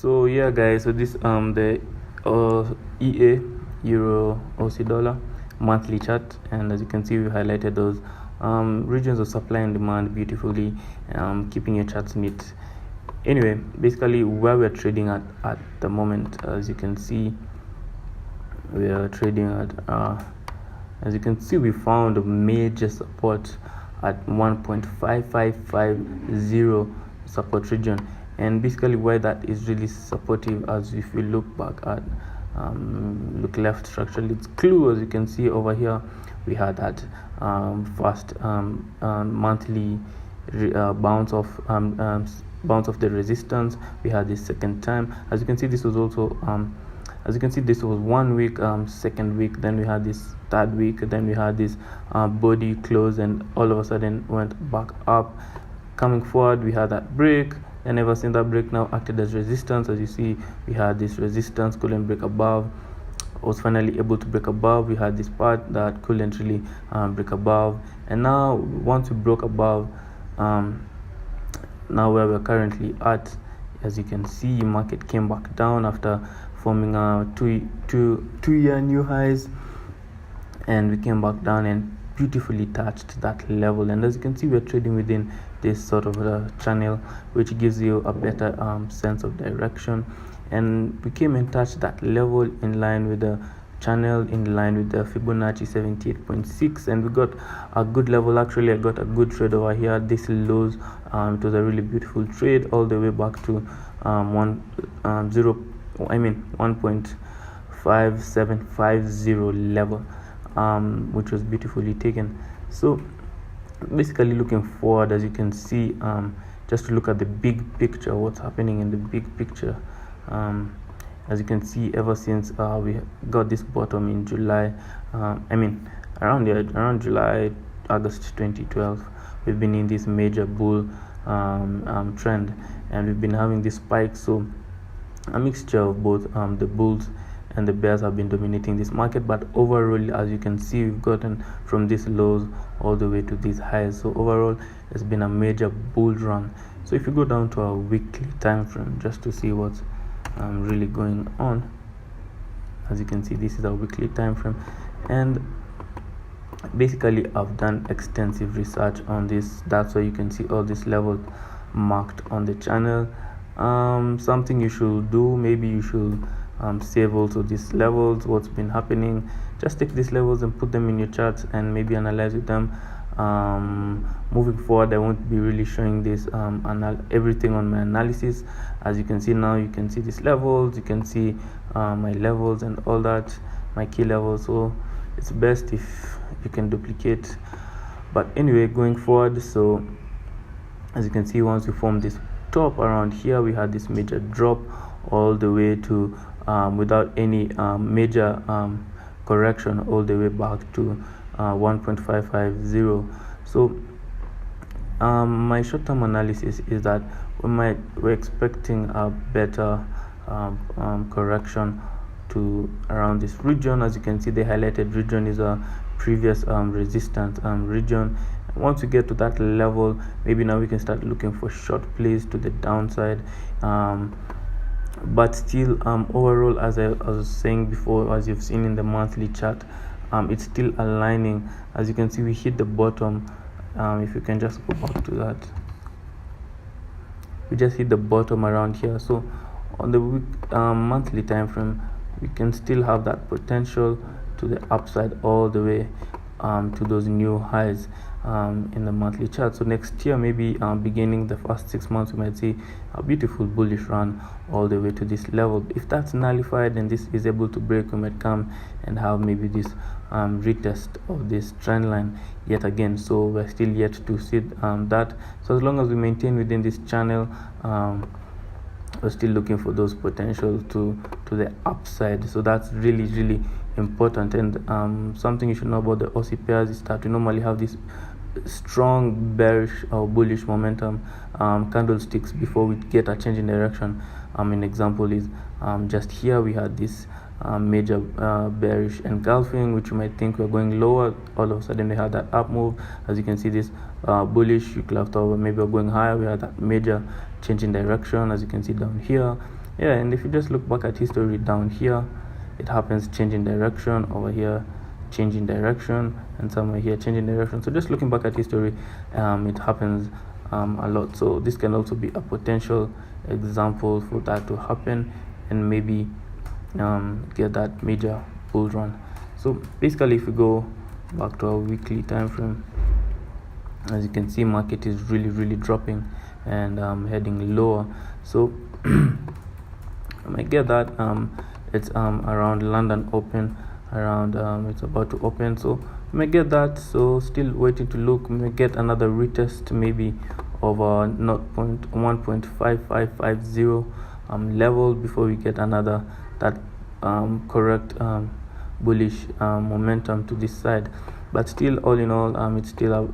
So yeah guys, so this the EA Euro Aussie dollar monthly chart, and as you can see we highlighted those regions of supply and demand beautifully, keeping your charts neat. Anyway, basically where we're trading at the moment, as you can see we are trading at as you can see we found a major support at 1.5550 support region, and basically why that is really supportive, as if we look back at look left structurally, it's clue. As you can see over here we had that first monthly bounce of the resistance. We had this second time. As you can see, this was also as you can see, this was 1 week, second week, then we had this third week, then we had this body close, and all of a sudden went back up. Coming forward, we had that break, and ever since that break now acted as resistance. As you see, we had this resistance, couldn't break above, was finally able to break above. We had this part that couldn't really break above, and now once we broke above, now where we're currently at, as you can see, market came back down after forming two-year new highs, and we came back down and beautifully touched that level. And as you can see, we're trading within this sort of channel, which gives you a better sense of direction, and we came and touched that level in line with the channel, in line with the Fibonacci 78.6, and we got a good level. Actually, I got a good trade over here. This lows, it was a really beautiful trade all the way back to 1.5750 level, which was beautifully taken. So basically looking forward, as you can see, just to look at the big picture, what's happening in the big picture. As you can see, ever since we got this bottom in July, around July, August 2012, we've been in this major bull trend, and we've been having this spike. So a mixture of both the bulls and the bears have been dominating this market, but overall, as you can see, we've gotten from these lows all the way to these highs. So overall, it's been a major bull run. So if you go down to our weekly time frame just to see what's really going on, as you can see, this is our weekly time frame, and basically I've done extensive research on this. That's why you can see all these levels marked on the channel. Something you should do, maybe you should save also these levels, what's been happening. Just take these levels and put them in your charts and maybe analyze with them. Moving forward, I won't be really showing this everything on my analysis. As you can see now, you can see these levels, you can see my levels and all that, my key levels. So it's best if you can duplicate. But anyway, going forward, so as you can see, once we form this top around here, we had this major drop all the way to without any major correction, all the way back to 1.550. So my short-term analysis is that we're expecting a better correction to around this region. As you can see, the highlighted region is a previous resistance region. Once we get to that level, maybe now we can start looking for short plays to the downside. But still, overall, as I was saying before, as you've seen in the monthly chart, it's still aligning. As you can see, we hit the bottom. If you can just go back to that, we just hit the bottom around here. So on the monthly time frame, we can still have that potential to the upside all the way to those new highs in the monthly chart. So next year, maybe beginning the first 6 months, we might see a beautiful bullish run all the way to this level. If that's nullified and this is able to break, we might come and have maybe this retest of this trend line yet again. So we're still yet to see that. So as long as we maintain within this channel, we're still looking for those potentials to the upside. So that's really important. And something you should know about the Aussie pairs is that we normally have this strong bearish or bullish momentum candlesticks before we get a change in direction. An example is just here we had this major bearish engulfing, which you might think we're going lower. All of a sudden we had that up move. As you can see, this bullish, you could have thought maybe we're going higher. We had that major change in direction, as you can see down here. yeah, and if you just look back at history, down here it happens changing direction, over here changing direction, and somewhere here changing direction. So just looking back at history, it happens a lot. So this can also be a potential example for that to happen, and maybe get that major bull run. So basically, if we go back to our weekly time frame, as you can see, market is really dropping and heading lower. So I might get that it's around London open, around it's about to open, so we may get that. So still waiting to look. We may get another retest maybe of 1.5550 level before we get another that correct bullish momentum to this side. But still, all in all, it's still a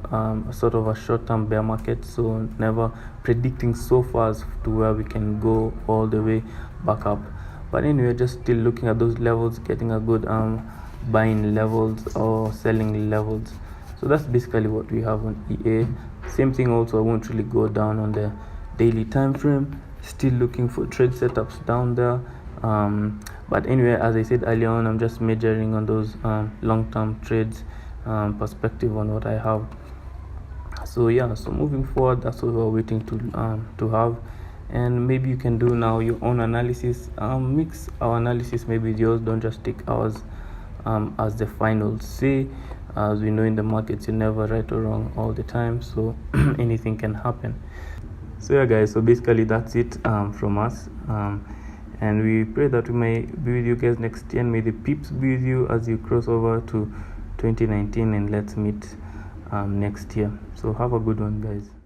sort of a short-term bear market, so never predicting so fast to where we can go all the way back up. But anyway, just still looking at those levels, getting a good buying levels or selling levels. So that's basically what we have on EA. Same thing also, I won't really go down on the daily time frame. Still looking for trade setups down there. But anyway, as I said earlier on, I'm just measuring on those long-term trades perspective on what I have. So yeah, so moving forward, that's what we're waiting to have. And maybe you can do now your own analysis, mix our analysis maybe with yours. Don't just take ours as the final say. As we know in the markets, you're never right or wrong all the time, so anything can happen. So yeah guys, so basically that's it from us, and we pray that we may be with you guys next year, and may the peeps be with you as you cross over to 2019, and let's meet next year. So have a good one, guys.